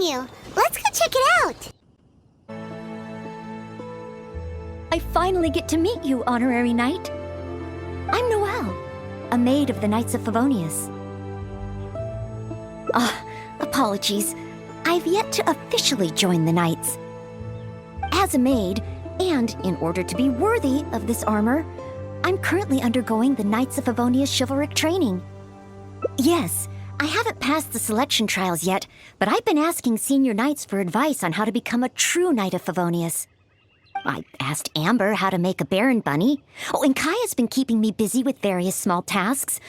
you. Let's go check it out. I finally get to meet you, Honorary Knight. I'm Noelle, a maid of the Knights of Favonius. Apologies. I've yet to officially join the Knights. As a maid, and in order to be worthy of this armor, I'm currently undergoing the Knights of Favonius chivalric training. Yes, I haven't passed the selection trials yet, but I've been asking senior knights for advice on how to become a true Knight of Favonius. I asked Amber how to make a Baron Bunny. Oh, and Kaya's been keeping me busy with various small tasks.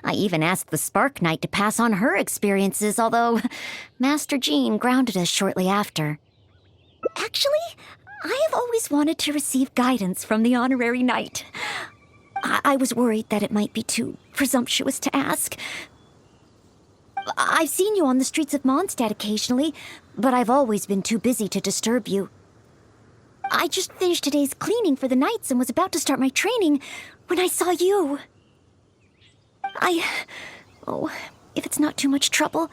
I even asked the Spark Knight to pass on her experiences, although Master Jean grounded us shortly after. Actually, I have always wanted to receive guidance from the Honorary Knight. I was worried that it might be too presumptuous to ask. I've seen you on the streets of Mondstadt occasionally, but I've always been too busy to disturb you. I just finished today's cleaning for the Knights and was about to start my training when I saw you. If it's not too much trouble,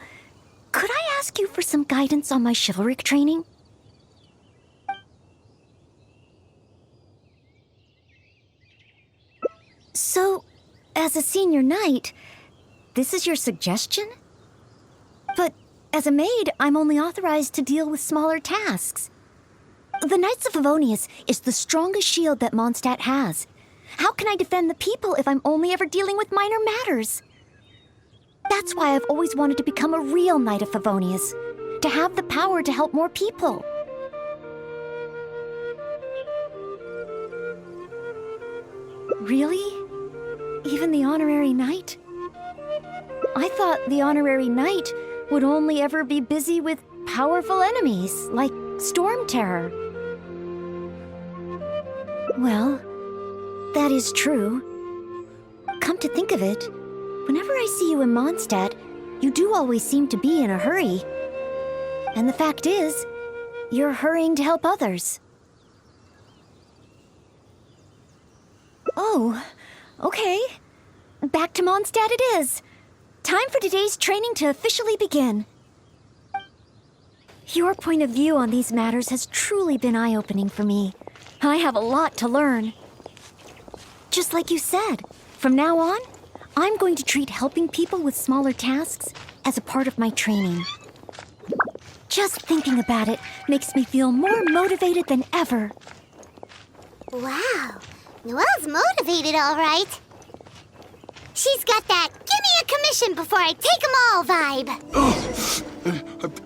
could I ask you for some guidance on my chivalric training? So, as a senior knight, this is your suggestion? But as a maid, I'm only authorized to deal with smaller tasks. The Knights of Favonius is the strongest shield that Mondstadt has. How can I defend the people if I'm only ever dealing with minor matters? That's why I've always wanted to become a real Knight of Favonius, to have the power to help more people. Really? Even the Honorary Knight? I thought the Honorary Knight would only ever be busy with powerful enemies, like Storm Terror. Well, that is true. Come to think of it, whenever I see you in Mondstadt, you do always seem to be in a hurry. And the fact is, you're hurrying to help others. Oh, okay. Back to Mondstadt it is. Time for today's training to officially begin. Your point of view on these matters has truly been eye-opening for me. I have a lot to learn. Just like you said, from now on, I'm going to treat helping people with smaller tasks as a part of my training. Just thinking about it makes me feel more motivated than ever. Wow, Noelle's motivated, all right. She's got that "give me a commission before I take 'em all" vibe.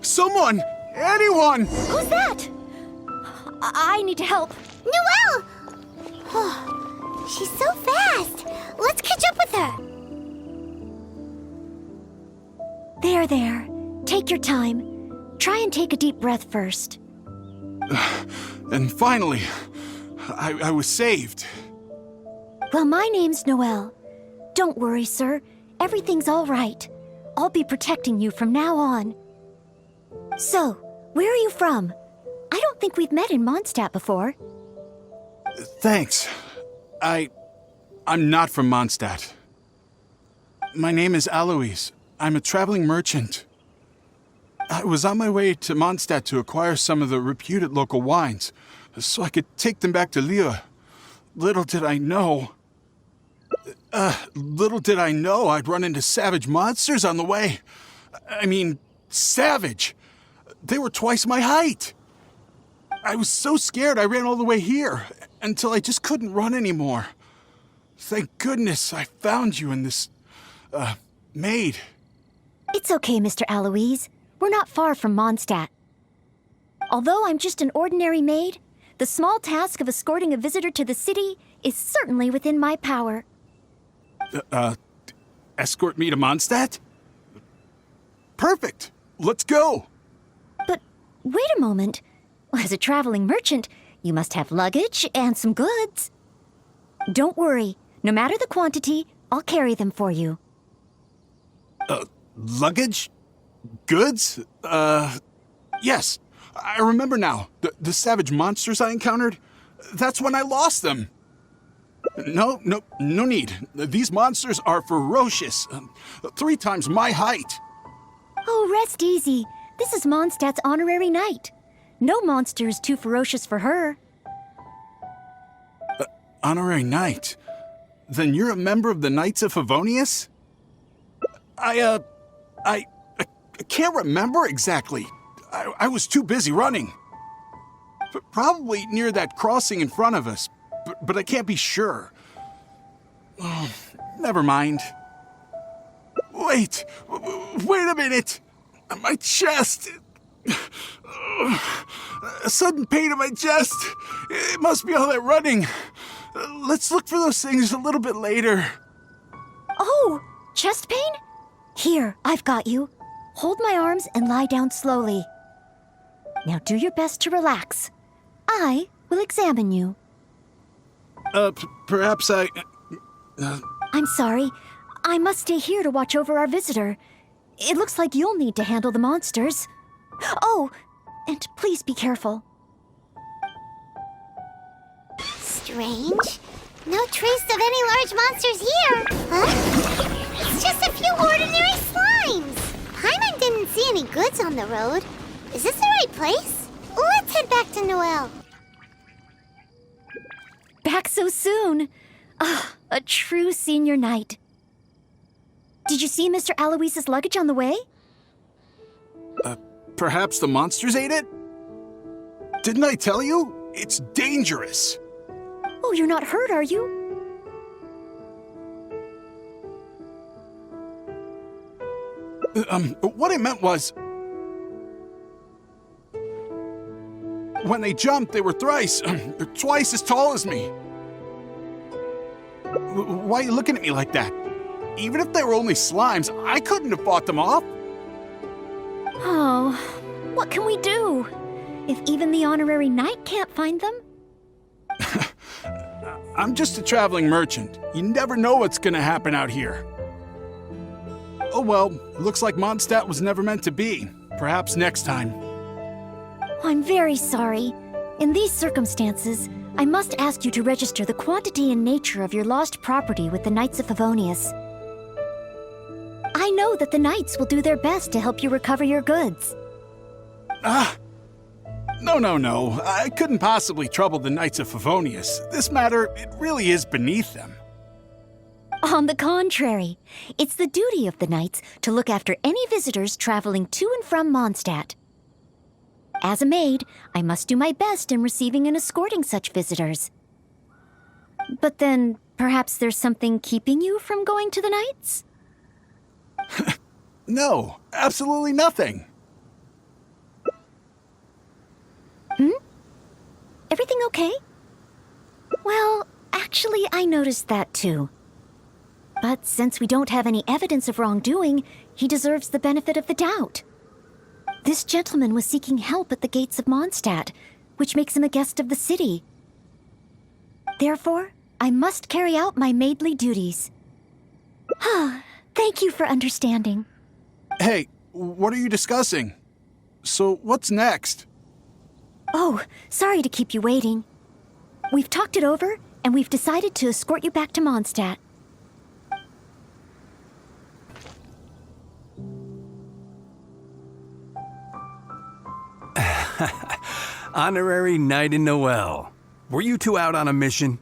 Someone! Anyone! Who's that? I need to help. Noelle! Oh, she's so fast. Let's catch up with her. There. Take your time. Try and take a deep breath first. And finally, I was saved. Well, my name's Noelle. Don't worry, sir. Everything's all right. I'll be protecting you from now on. So, where are you from? I don't think we've met in Mondstadt before. Thanks. I'm not from Mondstadt. My name is Alois. I'm a traveling merchant. I was on my way to Mondstadt to acquire some of the reputed local wines, so I could take them back to Lille. Little did I know I'd run into savage monsters on the way. I mean, savage. They were twice my height. I was so scared I ran all the way here, until I just couldn't run anymore. Thank goodness I found you in this, maid. It's okay, Mr. Alois. We're not far from Mondstadt. Although I'm just an ordinary maid, the small task of escorting a visitor to the city is certainly within my power. Escort me to Mondstadt? Perfect. Let's go. But wait a moment. As a traveling merchant, you must have luggage and some goods. Don't worry. No matter the quantity, I'll carry them for you. Luggage? Goods? Yes. I remember now. The savage monsters I encountered? That's when I lost them. No need. These monsters are ferocious. 3 times my height. Oh, rest easy. This is Mondstadt's honorary knight. No monster is too ferocious for her. Honorary knight? Then you're a member of the Knights of Favonius? I can't remember exactly. I was too busy running. Probably near that crossing in front of us, but I can't be sure. Oh, never mind. Wait a minute. My chest. A sudden pain in my chest. It must be all that running. Let's look for those things a little bit later. Oh, chest pain? Here, I've got you. Hold my arms and lie down slowly. Now do your best to relax. I will examine you. Perhaps I... I'm sorry. I must stay here to watch over our visitor. It looks like you'll need to handle the monsters. Oh, and please be careful. Strange. No trace of any large monsters here. Huh? It's just a few ordinary slimes. Paimon didn't see any goods on the road. Is this the right place? Let's head back to Noelle. Back so soon. Ah, a true senior knight. Did you see Mr. Aloyse's luggage on the way? Perhaps the monsters ate it? Didn't I tell you? It's dangerous. Oh, you're not hurt, are you? What I meant was... When they jumped, they were twice as tall as me. Why are you looking at me like that? Even if they were only slimes, I couldn't have fought them off. Oh, what can we do? If even the honorary knight can't find them? I'm just a traveling merchant. You never know what's gonna happen out here. Oh well, looks like Mondstadt was never meant to be. Perhaps next time. I'm very sorry. In these circumstances, I must ask you to register the quantity and nature of your lost property with the Knights of Favonius. I know that the Knights will do their best to help you recover your goods. No. I couldn't possibly trouble the Knights of Favonius. This matter, it really is beneath them. On the contrary, it's the duty of the Knights to look after any visitors traveling to and from Mondstadt. As a maid, I must do my best in receiving and escorting such visitors. But then, perhaps there's something keeping you from going to the Knights? No, absolutely nothing. Everything okay? Well, actually, I noticed that too. But since we don't have any evidence of wrongdoing, he deserves the benefit of the doubt. This gentleman was seeking help at the gates of Mondstadt, which makes him a guest of the city. Therefore, I must carry out my maidly duties. Thank you for understanding. Hey, what are you discussing? So, what's next? Oh, sorry to keep you waiting. We've talked it over, and we've decided to escort you back to Mondstadt. Honorary Knight in Noelle. Were you two out on a mission?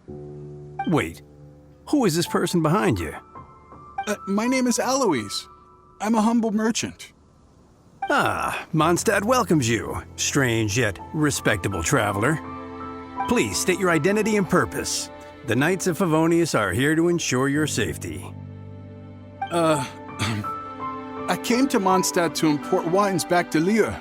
Wait, who is this person behind you? My name is Aloys. I'm a humble merchant. Ah, Mondstadt welcomes you, strange yet respectable traveler. Please state your identity and purpose. The Knights of Favonius are here to ensure your safety. I came to Mondstadt to import wines back to Lieu.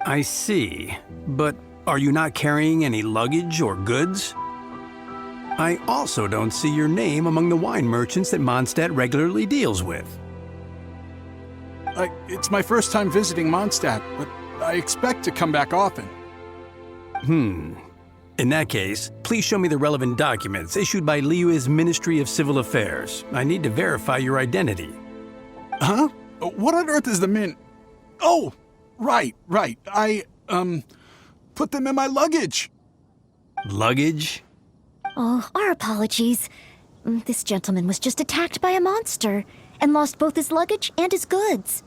I see, but are you not carrying any luggage or goods? I also don't see your name among the wine merchants that Mondstadt regularly deals with. It's my first time visiting Mondstadt, but I expect to come back often. In that case, please show me the relevant documents issued by Liu's Ministry of Civil Affairs. I need to verify your identity. Huh? What on earth is the min... Oh, right. I put them in my luggage. Luggage? Oh, our apologies. This gentleman was just attacked by a monster and lost both his luggage and his goods.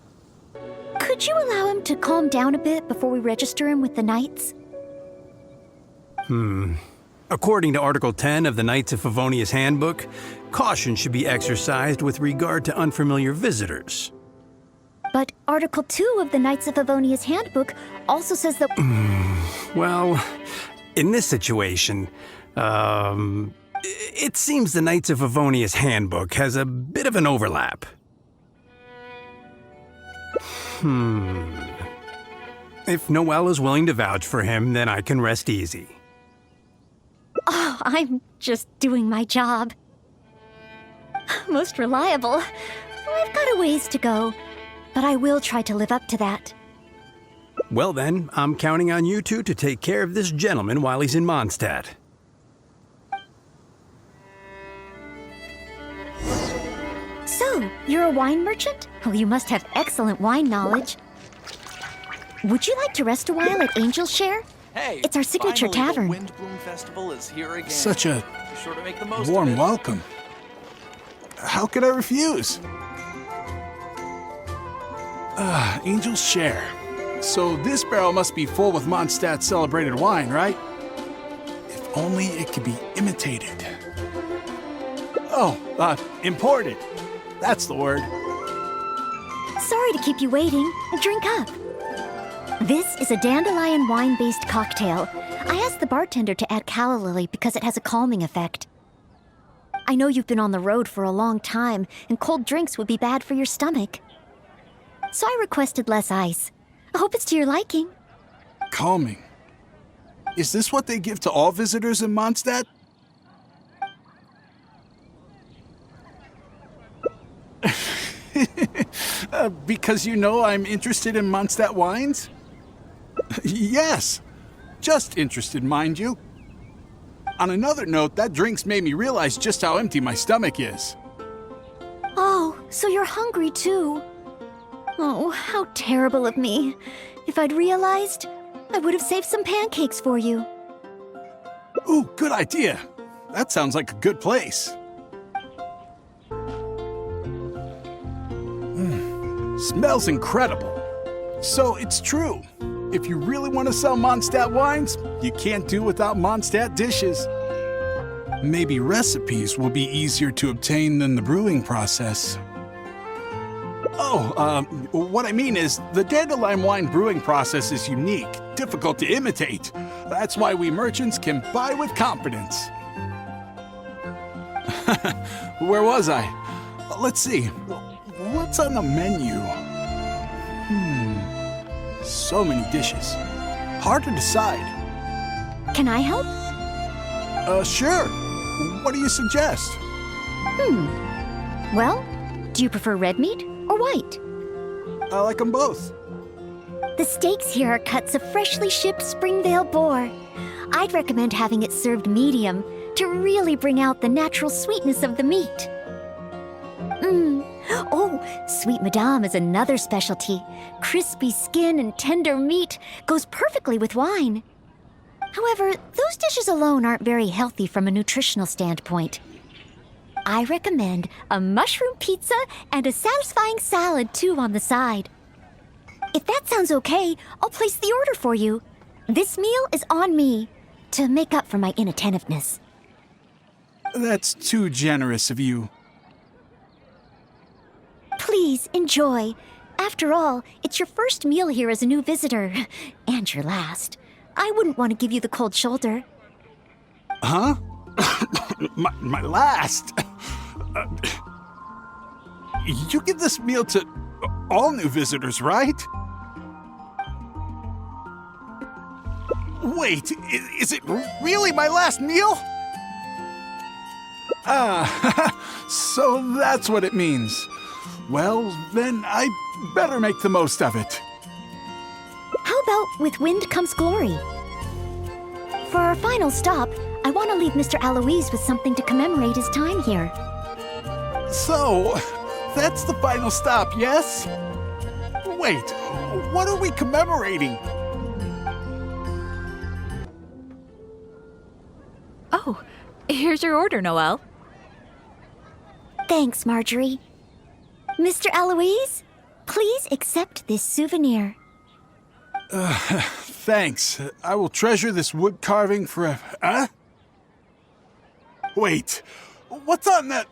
Could you allow him to calm down a bit before we register him with the Knights? According to Article 10 of the Knights of Favonia's Handbook, caution should be exercised with regard to unfamiliar visitors. But Article 2 of the Knights of Favonia's Handbook also says that... Well, in this situation, it seems the Knights of Favonia's Handbook has a bit of an overlap. If Noelle is willing to vouch for him, then I can rest easy. Oh, I'm just doing my job. Most reliable. I've got a ways to go, but I will try to live up to that. Well then, I'm counting on you two to take care of this gentleman while he's in Mondstadt. So, you're a wine merchant? Well, you must have excellent wine knowledge. Would you like to rest a while at Angel's Share? Hey, It's our signature finally, tavern. The Windbloom Festival is here again. Such a Be sure to make the most warm of it. welcome. How could I refuse? Angel's Share. So this barrel must be full with Mondstadt's celebrated wine, right? If only it could be imitated. Oh, imported. That's the word. Sorry to keep you waiting. Drink up. This is a dandelion wine-based cocktail. I asked the bartender to add calla lily because it has a calming effect. I know you've been on the road for a long time, and cold drinks would be bad for your stomach. So I requested less ice. I hope it's to your liking. Calming. Is this what they give to all visitors in Mondstadt? Because you know I'm interested in Mondstadt wines? Yes. Just interested, mind you. On another note, that drink's made me realize just how empty my stomach is. Oh, so you're hungry too. Oh, how terrible of me. If I'd realized, I would have saved some pancakes for you. Ooh, good idea. That sounds like a good place. Smells incredible. So it's true. If you really want to sell Mondstadt wines, you can't do without Mondstadt dishes. Maybe recipes will be easier to obtain than the brewing process. Oh, what I mean is, the dandelion wine brewing process is unique, difficult to imitate. That's why we merchants can buy with confidence. Where was I? Let's see. What's on the menu? So many dishes. Hard to decide. Can I help? Sure. What do you suggest? Well, do you prefer red meat or white? I like them both. The steaks here are cuts of freshly shipped Springvale boar. I'd recommend having it served medium to really bring out the natural sweetness of the meat. Oh, Sweet Madame is another specialty. Crispy skin and tender meat goes perfectly with wine. However, those dishes alone aren't very healthy from a nutritional standpoint. I recommend a mushroom pizza and a satisfying salad too on the side. If that sounds okay, I'll place the order for you. This meal is on me to make up for my inattentiveness. That's too generous of you. Please, enjoy. After all, it's your first meal here as a new visitor. And your last. I wouldn't want to give you the cold shoulder. Huh? my last? You give this meal to all new visitors, right? Wait, is it really my last meal? So that's what it means. Well, then I better make the most of it. How about with wind comes glory? For our final stop, I want to leave Mr. Aloise with something to commemorate his time here. So, that's the final stop, yes? Wait, what are we commemorating? Oh, here's your order, Noelle. Thanks, Marjorie. Mr. Aloise? Please accept this souvenir. Thanks. I will treasure this wood carving forever. Huh? Wait, what's on that?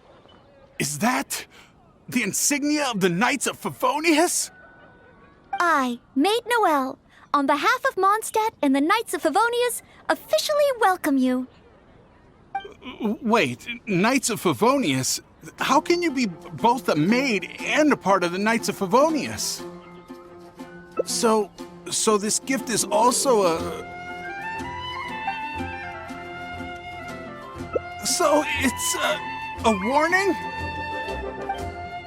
Is that the insignia of the Knights of Favonius? I, Maid Noelle, on behalf of Mondstadt and the Knights of Favonius, officially welcome you. Wait, Knights of Favonius? How can you be both a maid and a part of the Knights of Favonius? So this gift is also So it's a warning?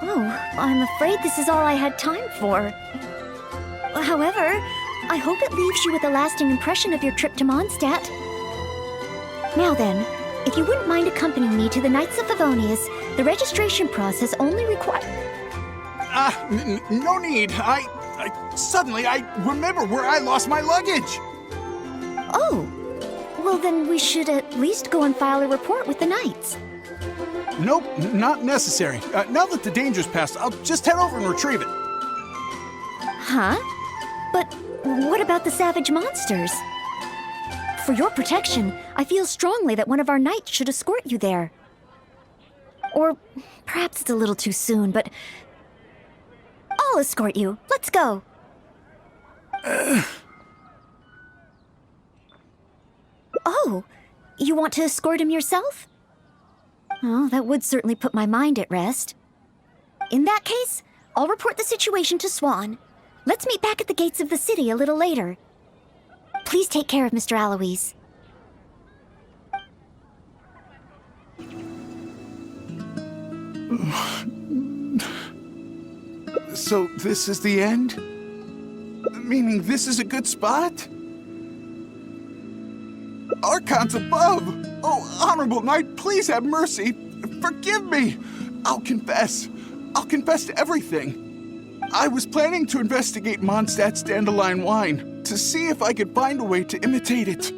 Oh, I'm afraid this is all I had time for. However, I hope it leaves you with a lasting impression of your trip to Mondstadt. Now then, if you wouldn't mind accompanying me to the Knights of Favonius, the registration process only requires... No need. Suddenly I remember where I lost my luggage. Oh, well then we should at least go and file a report with the Knights. Nope, not necessary. Now that the danger's passed, I'll just head over and retrieve it. Huh? But what about the savage monsters? For your protection, I feel strongly that one of our knights should escort you there. Or perhaps it's a little too soon, but I'll escort you. Let's go. Oh, you want to escort him yourself? Oh, that would certainly put my mind at rest. In that case, I'll report the situation to Swan. Let's meet back at the gates of the city a little later. Please take care of Mr. Alois. So this is the end? Meaning this is a good spot? Archons above! Oh, Honorable Knight, please have mercy! Forgive me! I'll confess. I'll confess to everything. I was planning to investigate Mondstadt's dandelion wine to see if I could find a way to imitate it.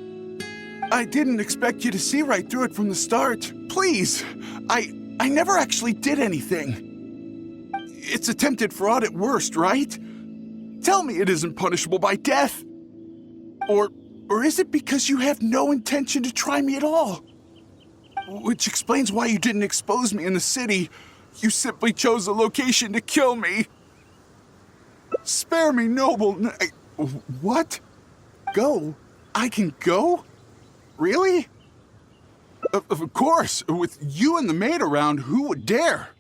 I didn't expect you to see right through it from the start. Please! I never actually did anything. It's attempted fraud at worst, right? Tell me it isn't punishable by death. Or is it because you have no intention to try me at all? Which explains why you didn't expose me in the city. You simply chose a location to kill me. Spare me, noble What? Go? I can go? Really? Of course. With you and the maid around, who would dare?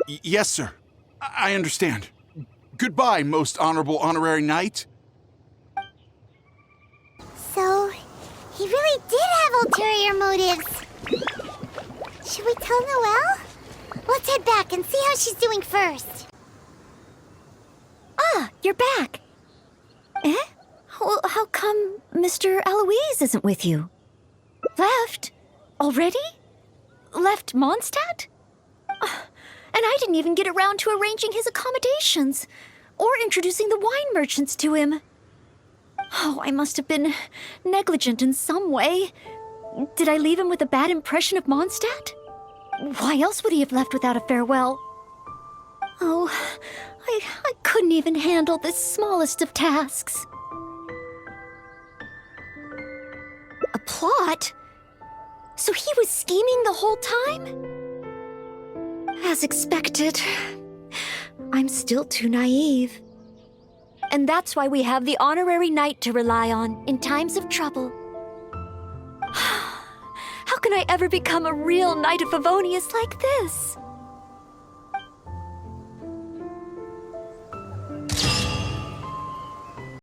Yes, sir. I understand. Goodbye, most honorable honorary knight. So, he really did have ulterior motives. Should we tell Noelle? Let's head back and see how she's doing first. Ah, you're back. Eh? Well, how come Mr. Alois isn't with you? Left? Already? Left Mondstadt? And I didn't even get around to arranging his accommodations or introducing the wine merchants to him. Oh, I must have been negligent in some way. Did I leave him with a bad impression of Mondstadt? Why else would he have left without a farewell? Oh, I couldn't even handle this smallest of tasks. A plot? So he was scheming the whole time? As expected, I'm still too naive. And that's why we have the honorary knight to rely on in times of trouble. How can I ever become a real knight of Favonius like this?